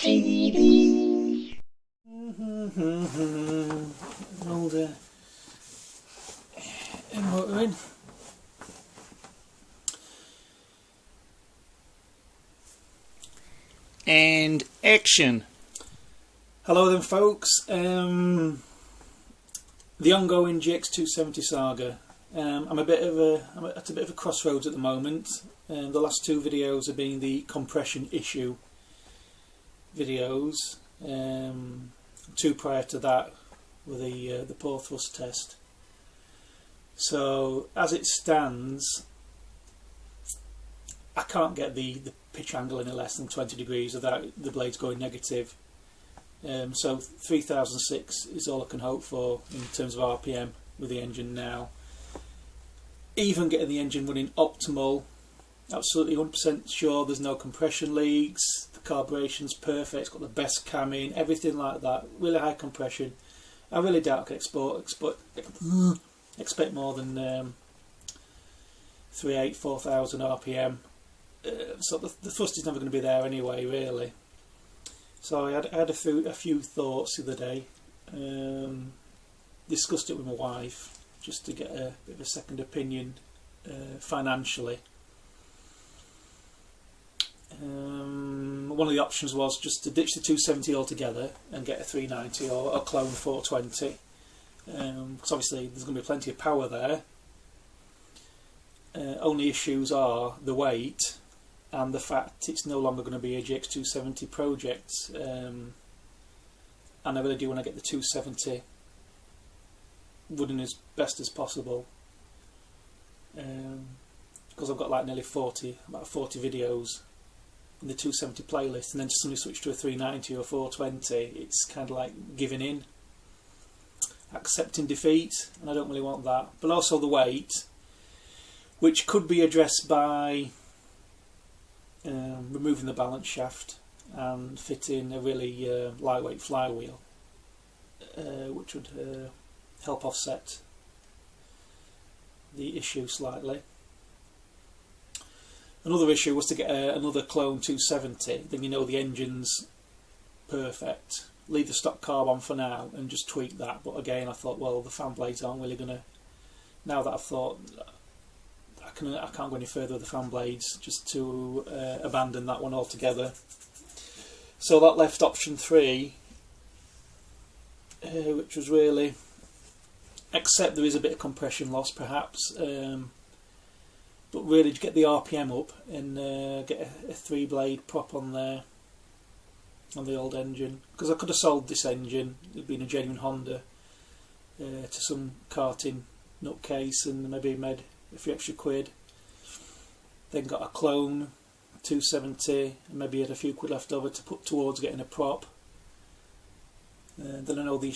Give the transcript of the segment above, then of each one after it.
EggTV. Old motor in. And action. Hello then, folks. The ongoing GX270 saga. I'm at a bit of a crossroads at the moment. The last two videos have been the compression issue videos. Two prior to that were the pore thrust test. So as it stands, I can't get the pitch angle any less than 20 degrees without the blades going negative. So 3006 is all I can hope for in terms of RPM with the engine now. Even getting the engine running optimal, absolutely 100% sure there's no compression leaks, the carburetion's perfect, it's got the best cam in, everything like that, really high compression. I really doubt I can expect more than 4,000 RPM. So the thrust is never going to be there anyway, really. So I had a few thoughts the other day. Discussed it with my wife just to get a bit of a second opinion financially. One of the options was just to ditch the 270 altogether and get a 390 or a clone 420, because obviously there's going to be plenty of power there. Only issues are the weight and the fact it's no longer going to be a GX270 project, and I really do want to get the 270 running as best as possible, because I've got like nearly about 40 videos in the 270 playlist, and then to suddenly switch to a 390 or 420, it's kind of like giving in, accepting defeat, and I don't really want that. But also the weight, which could be addressed by removing the balance shaft and fitting a really lightweight flywheel, which would help offset the issue slightly. Another issue was to get another clone 270, then you know the engine's perfect. Leave the stock carb on for now and just tweak that, but again I thought, well, the fan blades aren't really going to, now that I've thought I can't go any further with the fan blades, just to abandon that one altogether. So that left option 3, which was really accept there is a bit of compression loss perhaps, but really to get the RPM up and get a 3-blade prop on there on the old engine, because I could have sold this engine, it being a genuine Honda, to some karting nutcase and maybe made a few extra quid, then got a clone 270 and maybe had a few quid left over to put towards getting a prop. Then I know the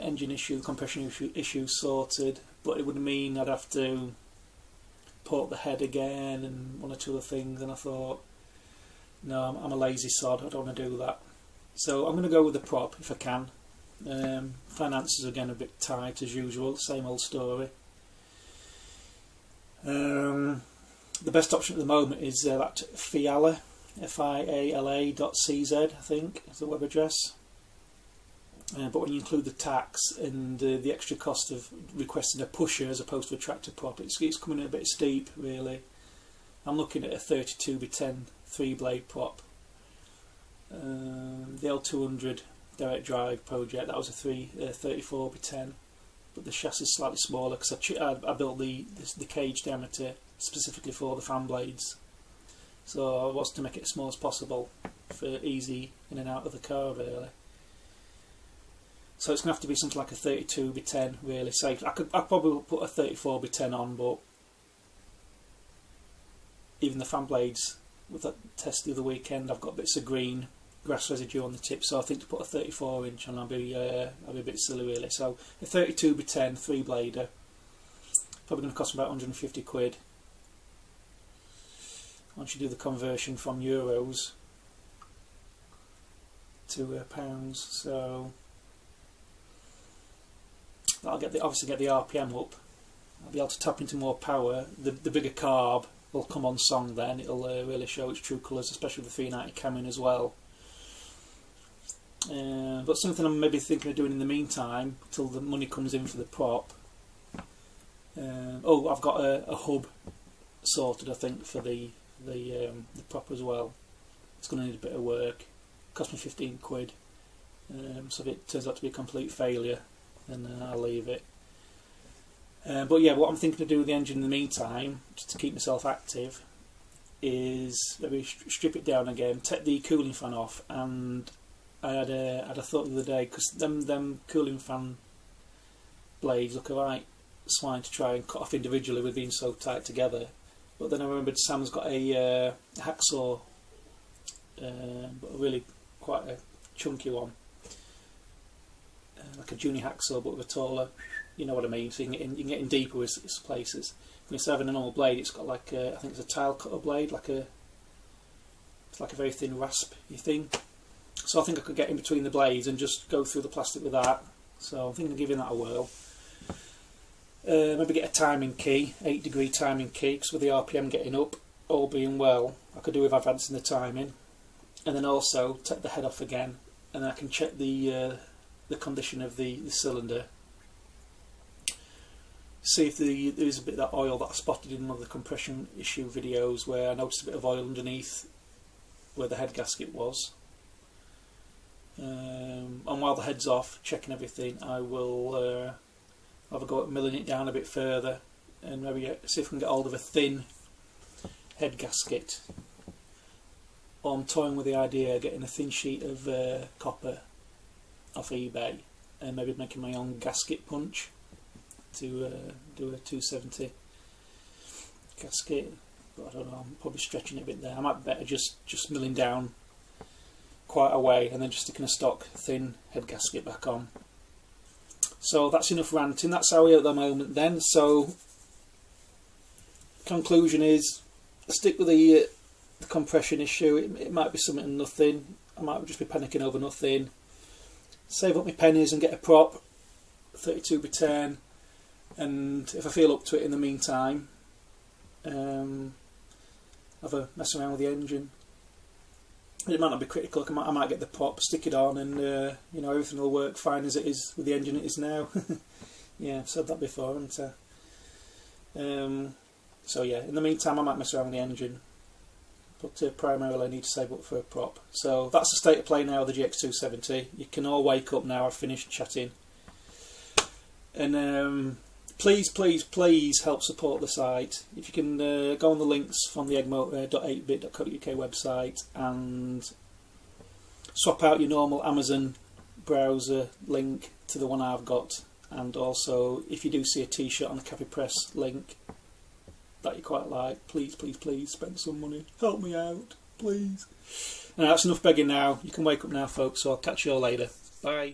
engine issue, the compression issue sorted, but it would mean I'd have to port the head again and one or two other things, and I thought, no, I'm a lazy sod, I don't want to do that. So I'm going to go with the prop if I can. Finances are again a bit tight as usual, same old story. The best option at the moment is that Fiala, FIALA.cz, I think is the web address. But when you include the tax and the extra cost of requesting a pusher as opposed to a tractor prop, it's coming in a bit steep, really. I'm looking at a 32x10 3-blade prop. The L200 direct drive project, that was a 34x10, but the chassis is slightly smaller because I built the cage diameter specifically for the fan blades, so I was to make it as small as possible for easy in and out of the car, really. So it's going to have to be something like a 32x10, really safe. I'd probably put a 34x10 on, but even the fan blades, with that test the other weekend, I've got bits of green grass residue on the tip, so I think to put a 34-inch on, I'll be a bit silly, really. So a 32x10 3-blader, probably going to cost me about 150 quid. Once you do the conversion from euros to pounds, so that'll obviously get the RPM up. I'll be able to tap into more power. The bigger carb will come on song then. It'll really show its true colours, especially with the 390 cam in as well. But something I'm maybe thinking of doing in the meantime, till the money comes in for the prop. Oh, I've got a hub sorted, I think, for the prop as well. It's going to need a bit of work. Cost me 15 quid. So if it turns out to be a complete failure, then I'll leave it. But yeah, what I'm thinking of doing with the engine in the meantime, just to keep myself active, is maybe strip it down again, take the cooling fan off, and I had a thought the other day, because them cooling fan blades look alright swine to try and cut off individually with being so tight together. But then I remembered Sam's got a hacksaw, but really quite a chunky one, like a junior hacksaw but with a taller, you know what I mean, so you can get in deeper with places. Instead of having a normal blade, it's got like I think it's a tile cutter blade, it's like a very thin raspy thing. So I think I could get in between the blades and just go through the plastic with that. So I'm thinking of giving that a whirl. Maybe get a timing key, 8-degree timing key, because with the RPM getting up, all being well, I could do with advancing the timing. And then also take the head off again, and then I can check the condition of the cylinder. See if there is a bit of that oil that I spotted in one of the compression issue videos, where I noticed a bit of oil underneath where the head gasket was. And while the head's off, checking everything, I will have a go at milling it down a bit further, and maybe see if we can get hold of a thin head gasket. Or I'm toying with the idea of getting a thin sheet of copper off eBay and maybe making my own gasket punch to do a 270 gasket. But I don't know, I'm probably stretching it a bit there. I might be better just milling down quite a way and then just sticking a stock thin head gasket back on. So that's enough ranting. That's how we are at the moment then. So conclusion is, stick with the compression issue. It might be something nothing. I might just be panicking over nothing. Save up my pennies and get a prop, 32x10, and if I feel up to it in the meantime, have a mess around with the engine. It might not be critical. I might get the prop, stick it on, and you know, everything will work fine as it is with the engine it is now. Yeah, I've said that before, haven't I? So yeah, in the meantime I might mess around with the engine, but primarily I need to save up for a prop. So that's the state of play now with the GX270. You can all wake up now. I've finished chatting, and please, please, please help support the site. If you can go on the links from the eggmotor.8bit.co.uk website and swap out your normal Amazon browser link to the one I've got, and also if you do see a t-shirt on the Cafe Press link that you quite like, please, please, please spend some money. Help me out, please. Now that's enough begging now. You can wake up now, folks, so I'll catch you all later. Bye.